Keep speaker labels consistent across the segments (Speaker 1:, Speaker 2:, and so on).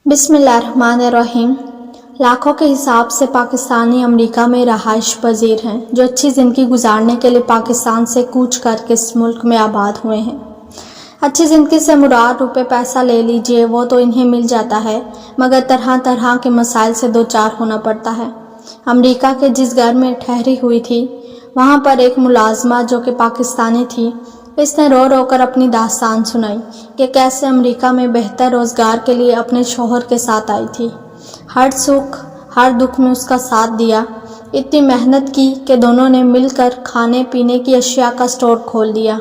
Speaker 1: बिस्मिल्लाहिर्रहमानिर्रहीम। लाखों के हिसाब से पाकिस्तानी अमेरिका में रहाइश पजीर हैं जो अच्छी ज़िंदगी गुजारने के लिए पाकिस्तान से कूच करके इस मुल्क में आबाद हुए हैं। अच्छी ज़िंदगी से मुराद रुपए पैसा ले लीजिए, वो तो इन्हें मिल जाता है, मगर तरह तरह के मसाइल से दो चार होना पड़ता है। अमेरिका के जिस घर में ठहरी हुई थी वहाँ पर एक मुलाजमा जो कि पाकिस्तानी थी, इसने रो रो कर अपनी दास्तान सुनाई कि कैसे अमेरिका में बेहतर रोज़गार के लिए अपने शौहर के साथ आई थी। हर सुख हर दुख में उसका साथ दिया, इतनी मेहनत की कि दोनों ने मिलकर खाने पीने की अशिया का स्टोर खोल दिया।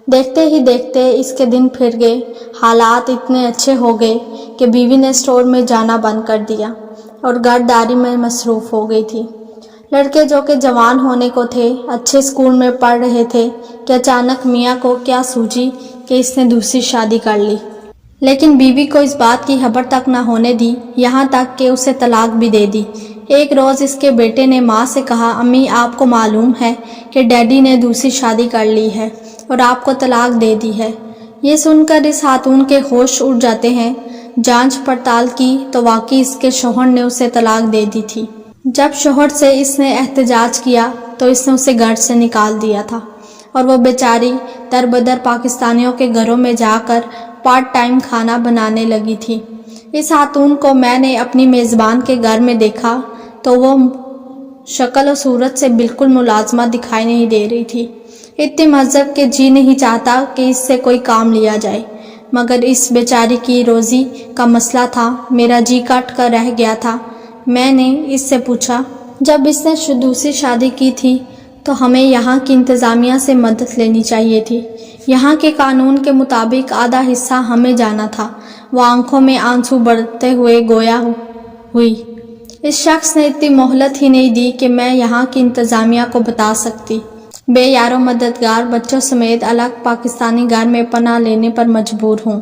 Speaker 1: देखते ही देखते इसके दिन फिर गए, हालात इतने अच्छे हो गए कि बीवी ने स्टोर में जाना बंद कर दिया और घरदारी में मसरूफ़ हो गई थी। लड़के जो कि जवान होने को थे, अच्छे स्कूल में पढ़ रहे थे कि अचानक मियाँ को क्या सूझी कि इसने दूसरी शादी कर ली। लेकिन बीवी को इस बात की खबर तक न होने दी, यहाँ तक कि उसे तलाक भी दे दी। एक रोज़ इसके बेटे ने माँ से कहा, अम्मी आपको मालूम है कि डैडी ने दूसरी शादी कर ली है और आपको तलाक दे दी है। ये सुनकर इस खातून के होश उड़ जाते हैं। जांच पड़ताल की तो वाकई इसके शौहर ने उसे तलाक दे दी थी। जब शौहर से इसने एहतजाज किया तो इसने उसे घर से निकाल दिया था और वो बेचारी दरबदर पाकिस्तानियों के घरों में जाकर पार्ट टाइम खाना बनाने लगी थी। इस खातून को मैंने अपनी मेज़बान के घर में देखा तो वो शक्ल और सूरत से बिल्कुल मुलाजमा दिखाई नहीं दे रही थी। इतनी मज़हब के जी नहीं चाहता कि इससे कोई काम लिया जाए, मगर इस बेचारी की रोज़ी का मसला था। मेरा जी कट कर रह गया था। मैंने इससे पूछा, जब इसने दूसरी शादी की थी तो हमें यहाँ की इंतज़ामिया से मदद लेनी चाहिए थी। यहाँ के कानून के मुताबिक आधा हिस्सा हमें जाना था। वो आंखों में आंसू बढ़ते हुए गोया हुई। इस शख्स ने इतनी मोहलत ही नहीं दी कि मैं यहाँ की इंतज़ामिया को बता सकती। बेयारो मददगार बच्चों समेत अलग पाकिस्तानी घर में पनाह लेने पर मजबूर हूँ।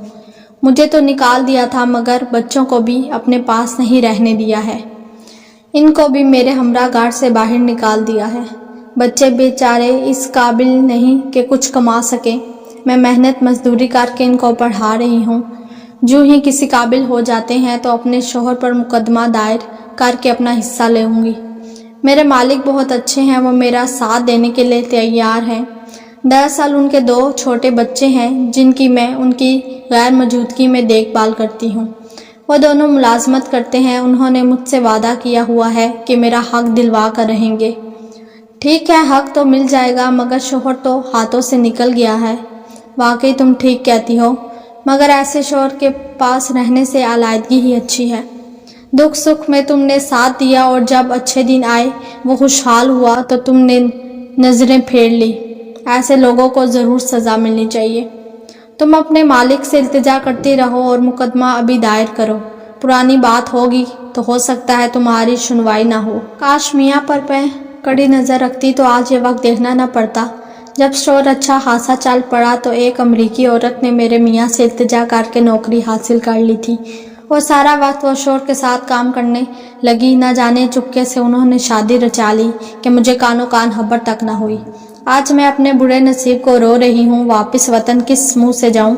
Speaker 1: मुझे तो निकाल दिया था, मगर बच्चों को भी अपने पास नहीं रहने दिया है। इनको भी मेरे हमरा घर से बाहर निकाल दिया है। बच्चे बेचारे इस काबिल नहीं कि कुछ कमा सके। मैं मेहनत मजदूरी करके इनको पढ़ा रही हूँ। जो ही किसी काबिल हो जाते हैं तो अपने शौहर पर मुकदमा दायर करके अपना हिस्सा लेंगी। मेरे मालिक बहुत अच्छे हैं, वो मेरा साथ देने के लिए तैयार हैं। दरअसल उनके 2 छोटे बच्चे हैं जिनकी मैं उनकी गैर मौजूदगी में देखभाल करती हूँ। वो दोनों मुलाजमत करते हैं। उन्होंने मुझसे वादा किया हुआ है कि मेरा हक दिलवा कर रहेंगे। ठीक है, हक तो मिल जाएगा, मगर शौहर तो हाथों से निकल गया है। वाकई तुम ठीक कहती हो, मगर ऐसे शौहर के पास रहने से अलहदगी ही अच्छी है। दुख सुख में तुमने साथ दिया और जब अच्छे दिन आए वो खुशहाल हुआ तो तुमने नज़रें फेर ली। ऐसे लोगों को ज़रूर सज़ा मिलनी चाहिए। तुम अपने मालिक से इल्तिजा करती रहो और मुकदमा अभी दायर करो। पुरानी बात होगी तो हो सकता है तुम्हारी सुनवाई ना हो। काश मियाँ पर मैं कड़ी नज़र रखती तो आज ये वक्त देखना न पड़ता। जब स्टोर अच्छा खासा चल पड़ा तो एक अमरीकी औरत ने मेरे मियाँ से इल्तिजा करके नौकरी हासिल कर ली थी और सारा वक्त वो शोर के साथ काम करने लगी। न जाने चुपके से उन्होंने शादी रचा ली कि मुझे कानो कान खबर तक न हुई। आज मैं अपने बुरे नसीब को रो रही हूँ। वापस वतन किस मुंह से जाऊँ?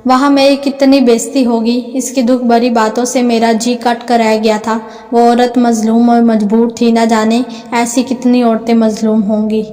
Speaker 1: वहाँ मेरी कितनी बेइज्जती होगी। इसकी दुख भरी बातों से मेरा जी कट कर रह गया था। वो औरत मजलूम और मजबूर थी, न जाने ऐसी कितनी औरतें मजलूम होंगी।